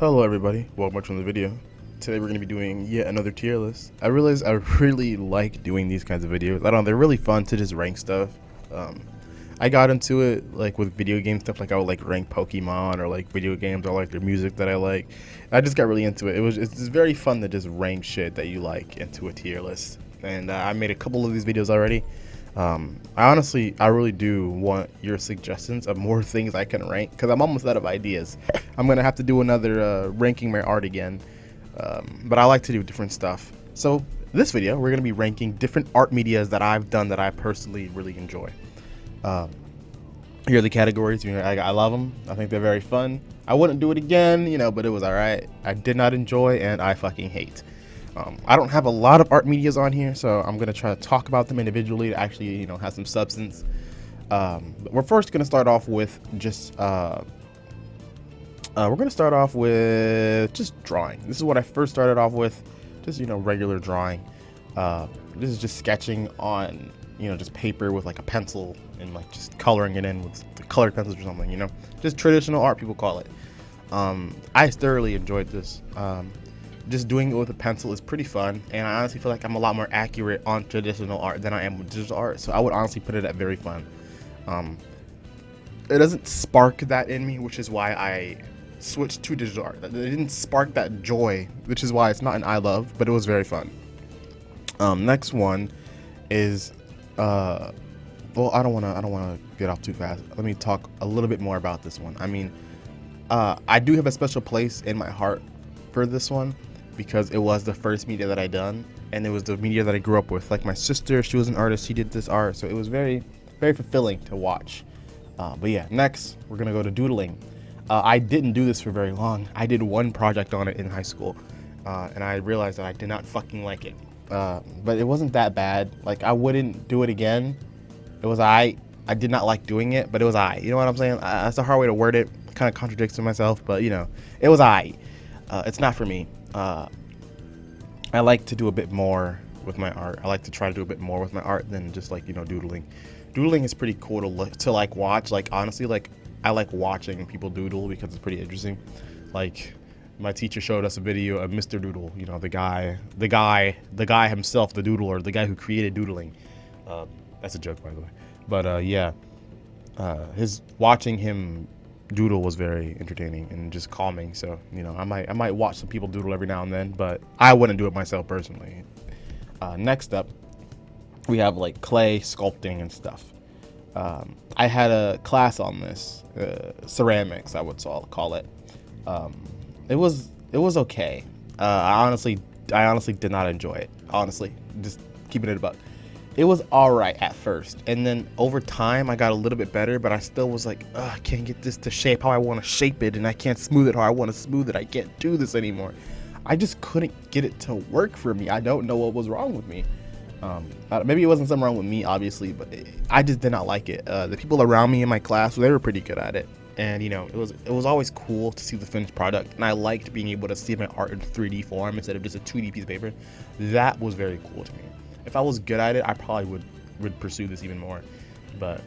Hello everybody, welcome back to the video. Today we're going to be doing yet another tier list. I realize I really like doing these kinds of videos. I don't know, they're really fun to just rank stuff. I got into it like with video game stuff, like I would like rank Pokemon or like video games or like their music that I like. I just got really into it. It's just very fun to just rank shit that you like into a tier list. And I made a couple of these videos already. I really do want your suggestions of more things I can rank because I'm almost out of ideas. I'm gonna have to do another ranking my art again, but I like to do different stuff. So this video, we're gonna be ranking different art medias that I've done that I personally really enjoy. Here are the categories. I love them. I think they're very fun. I wouldn't do it again, but it was all right. I did not enjoy, and I fucking hate. I don't have a lot of art medias on here, so I'm gonna try to talk about them individually to actually, have some substance. But we're first gonna start off with just drawing. This is what I first started off with, just regular drawing. This is just sketching on just paper with like a pencil and like just coloring it in with the colored pencils or something. Just traditional art, people call it. I thoroughly enjoyed this. Just doing it with a pencil is pretty fun, and I honestly feel like I'm a lot more accurate on traditional art than I am with digital art, so I would honestly put it at very fun. It doesn't spark that in me, which is why I switched to digital art. It didn't spark that joy, which is why it's not an I love, but it was very fun. Next one is well, I don't want to get off too fast. Let me talk a little bit more about this one. I mean, I do have a special place in my heart for this one because it was the first media that I done, and it was the media that I grew up with. Like my sister, she was an artist, she did this art, so it was very, very fulfilling to watch. But yeah, next we're gonna go to doodling. I didn't do this for very long. I did one project on it in high school, and I realized that I did not fucking like it. But it wasn't that bad. Like, I wouldn't do it again. It was I did not like doing it, but it was you know what I'm saying? That's a hard way to word it. Kind of contradicts to myself, but it was it's not for me. I like to do a bit more with my art. I like to try to do a bit more with my art than just like doodling. Doodling is pretty cool to watch. Like, honestly, like I like watching people doodle because it's pretty interesting. Like, my teacher showed us a video of Mr. Doodle, the guy himself, the doodler, the guy who created doodling. That's a joke, by the way. But yeah, watching him doodle was very entertaining and just calming. So I might watch some people doodle every now and then, but I wouldn't do it myself personally. Next up, we have like clay sculpting and stuff. I had a class on this, ceramics, I would call it. It was okay. I honestly did not enjoy it. Honestly, just keeping it about. It was all right at first, and then over time I got a little bit better, but I still was like, I can't get this to shape how I want to shape it, and I can't smooth it how I want to smooth it. I can't do this anymore. I just couldn't get it to work for me. I don't know what was wrong with me. Maybe it wasn't something wrong with me, obviously, but I just did not like it. The people around me in my class, they were pretty good at it, and it was always cool to see the finished product, and I liked being able to see my art in 3D form instead of just a 2D piece of paper. That was very cool to me. If I was good at it, I probably would pursue this even more, but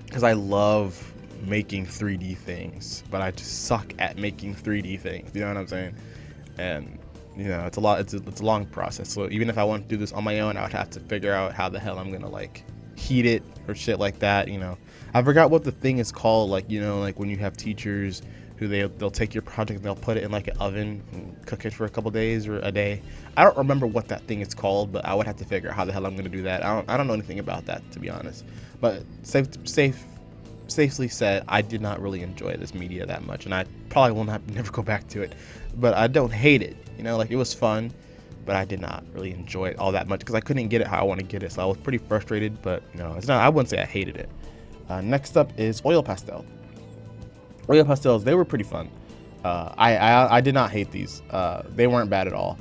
because I love making 3D things, but I just suck at making 3D things. You know what I'm saying? And it's a lot. It's a long process. So even if I want to do this on my own, I would have to figure out how the hell I'm gonna like heat it or shit like that. I forgot what the thing is called. Like like when you have teachers who they'll take your project and they'll put it in like an oven and cook it for a couple days or a day. I don't remember what that thing is called, but I would have to figure out how the hell I'm gonna do that. I don't know anything about that, to be honest. But safely said, I did not really enjoy this media that much, and I probably will never go back to it. But I don't hate it. Like, it was fun, but I did not really enjoy it all that much because I couldn't get it how I want to get it. So I was pretty frustrated, but it's not. I wouldn't say I hated it. Next up is oil pastel. Oil pastels, they were pretty fun. I did not hate these. They weren't bad at all.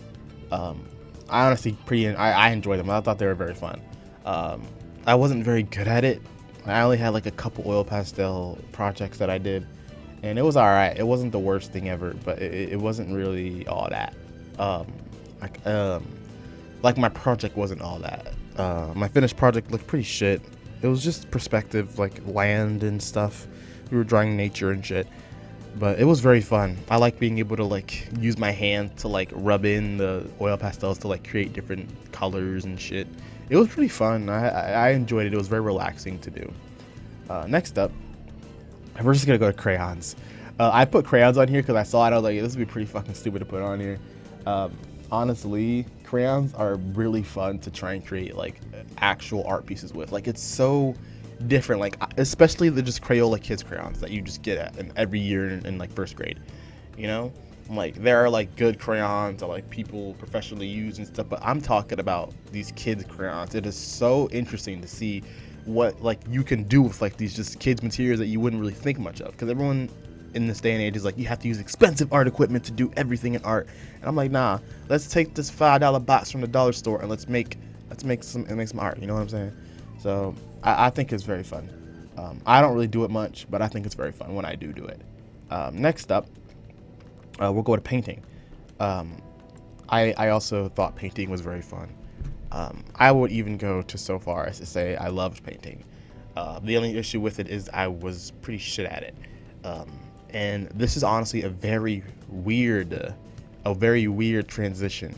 I honestly I enjoyed them. I thought they were very fun. I wasn't very good at it. I only had like a couple oil pastel projects that I did, and it was all right. It wasn't the worst thing ever, but it wasn't really all that. Like my project wasn't all that. My finished project looked pretty shit. It was just perspective, like land and stuff. We were drawing nature and shit. But it was very fun. I like being able to like use my hand to like rub in the oil pastels to like create different colors and shit. It was pretty fun. I enjoyed it. It was very relaxing to do. Next up, we're just gonna go to crayons. I put crayons on here because I saw it. I was like, this would be pretty fucking stupid to put on here. Honestly, crayons are really fun to try and create like actual art pieces with. Like it's so different, like especially the just Crayola kids crayons that you just get at in every year in like first grade, you know. Like there are like good crayons that like people professionally use and stuff, but I'm talking about these kids crayons. It is so interesting to see what like you can do with like these just kids materials that you wouldn't really think much of, because everyone in this day and age is like, you have to use expensive art equipment to do everything in art, and I'm like, nah, let's take this $5 box from the dollar store and let's make some art, you know what I'm saying? So I think it's very fun. I don't really do it much, but I think it's very fun when I do it. Next up, we'll go to painting. I also thought painting was very fun. I would even go to so far as to say I loved painting. The only issue with it is I was pretty shit at it. And this is honestly a very weird transition,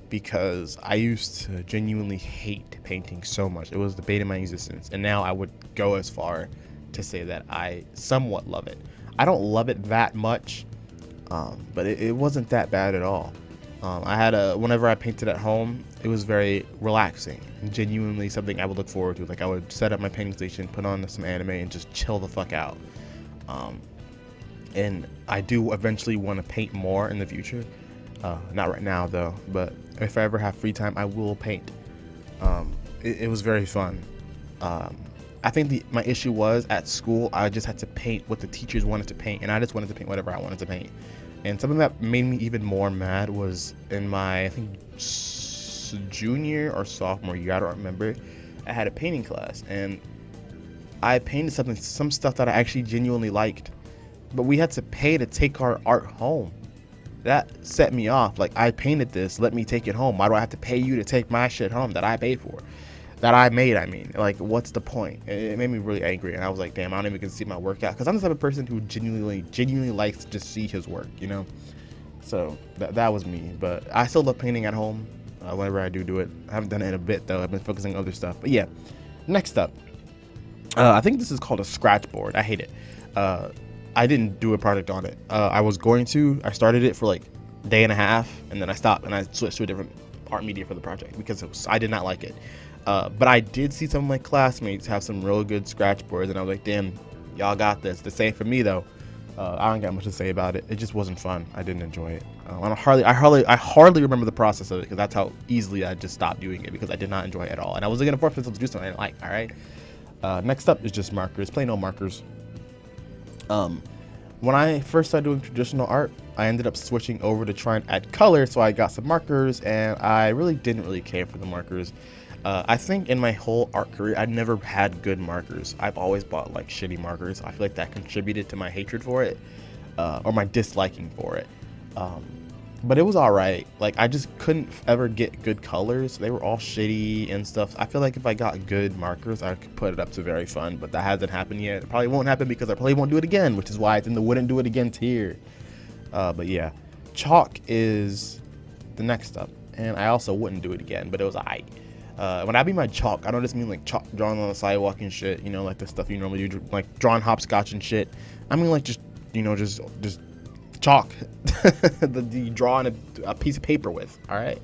because I used to genuinely hate painting so much. It was the bane of my existence. And now I would go as far to say that I somewhat love it. I don't love it that much, but it wasn't that bad at all. Whenever I painted at home, it was very relaxing and genuinely something I would look forward to. Like I would set up my painting station, put on some anime, and just chill the fuck out. And I do eventually want to paint more in the future. Not right now though, but if I ever have free time, I will paint. It was very fun. I think my issue was at school, I just had to paint what the teachers wanted to paint, and I just wanted to paint whatever I wanted to paint. And something that made me even more mad was in my, I think, junior or sophomore year, I don't remember, I had a painting class, and I painted some stuff that I actually genuinely liked, but we had to pay to take our art home. That set me off. Like, I painted this, let me take it home. Why do I have to pay you to take my shit home that I paid for? That I made, I mean. Like, what's the point? It made me really angry, and I was like, damn, I don't even get to see my work out. Because I'm the type of person who genuinely likes to just see his work, you know? So, that was me. But I still love painting at home whenever I do it. I haven't done it in a bit, though. I've been focusing on other stuff. But yeah, next up. I think this is called a scratch board. I hate it. I didn't do a project on it. I started it for like a day and a half, and then I stopped and I switched to a different art media for the project because I did not like it. But I did see some of my classmates have some real good scratch boards, and I was like, damn, y'all got this. The same for me though. I don't got much to say about it. It just wasn't fun. I didn't enjoy it. I hardly remember the process of it, because that's how easily I just stopped doing it, because I did not enjoy it at all, and I wasn't gonna force myself to do something I didn't like. All right. Next up is just markers, plain old markers. When I first started doing traditional art, I ended up switching over to try and add color, so I got some markers, and I really didn't care for the markers. I think in my whole art career, I never had good markers. I've always bought like shitty markers. I feel like that contributed to my hatred for it, or my disliking for it. But it was all right. Like, I just couldn't ever get good colors. They were all shitty and stuff. I feel like if I got good markers, I could put it up to very fun, but that hasn't happened yet. It probably won't happen because I probably won't do it again, which is why it's in the wouldn't do it again tier. But yeah, chalk is the next up, and I also wouldn't do it again, but it was alright. When I mean my chalk, I don't just mean like chalk drawn on the sidewalk and shit, you know, like the stuff you normally do, like drawing hopscotch and shit. I mean like just chalk the you draw on a piece of paper with. All right.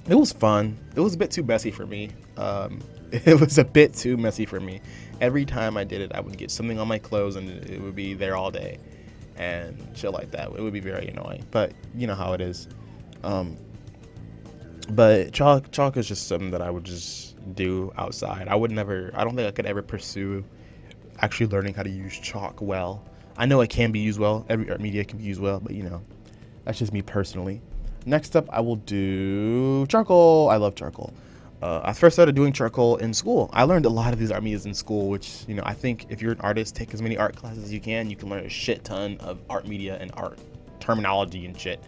It was fun. It was a bit too messy for me. Every time I did it, I would get something on my clothes and it would be there all day and shit like that. It would be very annoying, but you know how it is. But chalk is just something that I would just do outside. I don't think I could ever pursue actually learning how to use chalk well. I know it can be used well. Every art media can be used well, but you know, that's just me personally. Next up, I will do charcoal. I love charcoal. I first started doing charcoal in school. I learned a lot of these art medias in school, which, you know, I think if you're an artist, take as many art classes as you can. You can learn a shit ton of art media and art terminology and shit,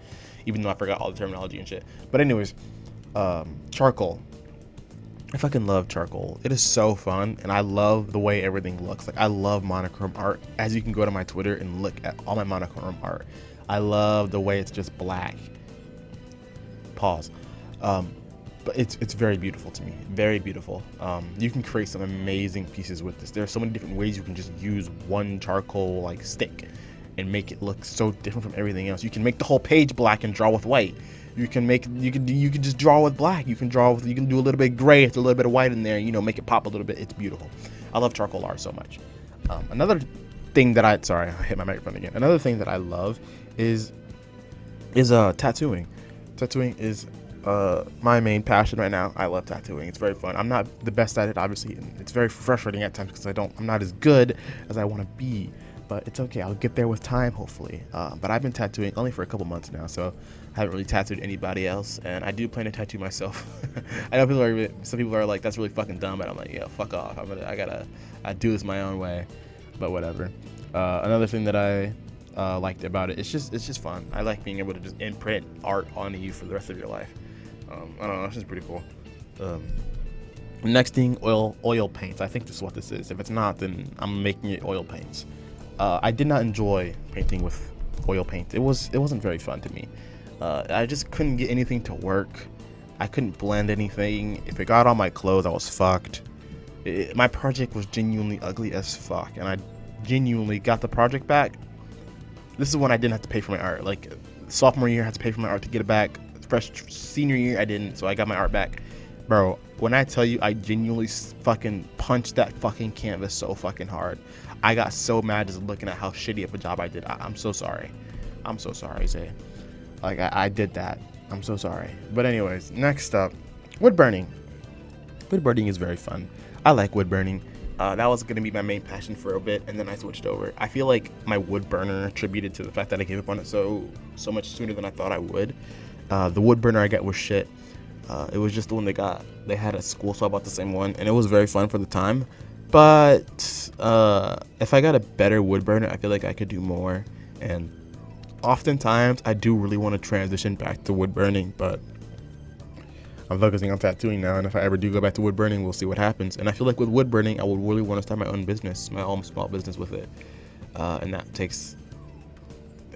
even though I forgot all the terminology and shit. But anyways, charcoal. I fucking love charcoal. It is so fun, and I love the way everything looks. Like, I love monochrome art. As you can go to my Twitter and look at all my monochrome art, I love the way it's just black. Pause. But it's very beautiful to me. Very beautiful. You can create some amazing pieces with this. There are so many different ways you can just use one charcoal like stick and make it look so different from everything else. You can make the whole page black and draw with white. You can just draw with black. You can do a little bit of gray, with a little bit of white in there, make it pop a little bit. It's beautiful. I love charcoal art so much. Another thing that I hit my microphone again. Another thing that I love is tattooing. Tattooing is my main passion right now. I love tattooing. It's very fun. I'm not the best at it, obviously, and it's very frustrating at times because I'm not as good as I want to be. But it's okay. I'll get there with time, hopefully. But I've been tattooing only for a couple months now, so I haven't really tattooed anybody else. And I do plan to tattoo myself. I know some people are like, "That's really fucking dumb," but I'm like, "Yeah, fuck off. I do this my own way." But whatever. Another thing that I liked about it, it's just fun. I like being able to just imprint art onto you for the rest of your life. I don't know. It's just pretty cool. Next thing, oil paints. I think this is what this is. If it's not, then I'm making it oil paints. I did not enjoy painting with oil paint. It wasn't very fun to me. I just couldn't get anything to work. I couldn't blend anything. If it got on my clothes, I was fucked. My project was genuinely ugly as fuck, and I genuinely got the project back. This is when I didn't have to pay for my art. Like, sophomore year, I had to pay for my art to get it back. Fresh senior year, I didn't, so I got my art back. Bro, when I tell you I genuinely fucking punched that fucking canvas so fucking hard, I got so mad just looking at how shitty of a job I did. I'm so sorry. I'm so sorry, Zay. Like, I did that. I'm so sorry. But anyways, next up, wood burning. Wood burning is very fun. I like wood burning. That was going to be my main passion for a bit, and then I switched over. I feel like my wood burner attributed to the fact that I gave up on it so much sooner than I thought I would. The wood burner I got was shit. It was just the one they had at school, so I bought the same one, and it was very fun for the time. But if I got a better wood burner, I feel like I could do more. And oftentimes, I do really want to transition back to wood burning, but I'm focusing on tattooing now, and if I ever do go back to wood burning, we'll see what happens. And I feel like with wood burning, I would really want to start my own business, my own small business with it. And that takes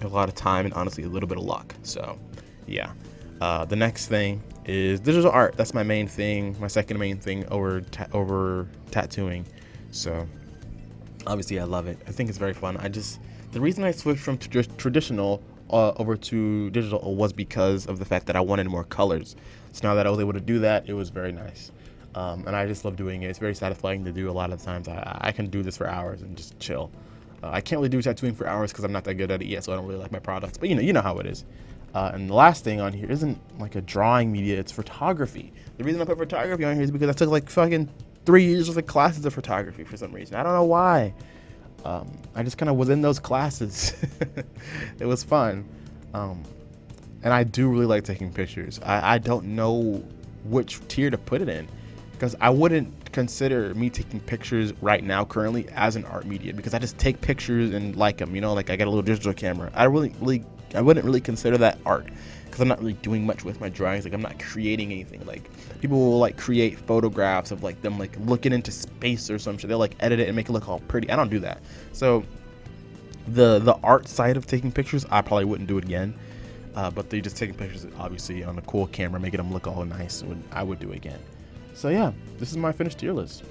a lot of time and honestly a little bit of luck. So, yeah. The next thing is digital art. That's my main thing, my second main thing over tattooing. So, obviously, I love it. I think it's very fun. The reason I switched from traditional over to digital was because of the fact that I wanted more colors. So now that I was able to do that, it was very nice. And I just love doing it. It's very satisfying to do a lot of the times. I can do this for hours and just chill. I can't really do tattooing for hours because I'm not that good at it yet, so I don't really like my products. But you know how it is. And the last thing on here isn't like a drawing media, it's photography. The reason I put photography on here is because I took like fucking 3 years worth of classes of photography for some reason. I don't know why. I just kind of was in those classes. It was fun. And I do really like taking pictures. I don't know which tier to put it in, because I wouldn't consider me taking pictures right now currently as an art media, because I just take pictures and like them, like I got a little digital camera. I wouldn't really consider that art, because I'm not really doing much with my drawings. Like, I'm not creating anything. Like, people will like create photographs of like them like looking into space or some shit. They'll like edit it and make it look all pretty. I don't do that. So the art side of taking pictures, I probably wouldn't do it again. But they just taking pictures, obviously, on a cool camera, making them look all nice, I would do it again. So yeah, this is my finished tier list.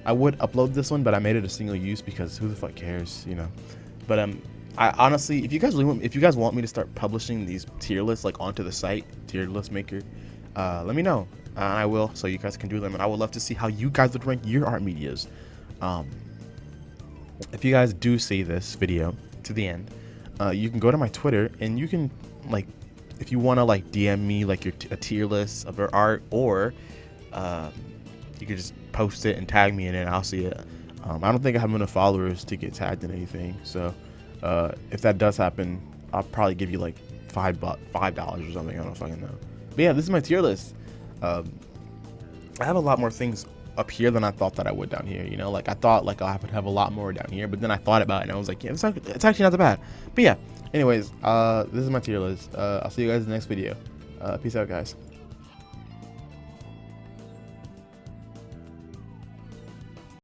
I would upload this one, but I made it a single use because who the fuck cares, But I honestly, if you guys want me to start publishing these tier lists like onto the site, Tier List Maker, let me know. I will, so you guys can do them, and I would love to see how you guys would rank your art medias. If you guys do see this video to the end, you can go to my Twitter and you can like, if you want to like DM me like a tier list of your art, or you can just post it and tag me in it and I'll see it. I don't think I have enough followers to get tagged in anything, so if that does happen, I'll probably give you like $5 or something. I don't fucking know. But yeah, this is my tier list. I have a lot more things up here than I thought that I would down here. Like I thought like I would have a lot more down here, but then I thought about it and I was like, yeah, it's actually not that bad. But yeah, anyways, this is my tier list. I'll see you guys in the next video. Peace out, guys.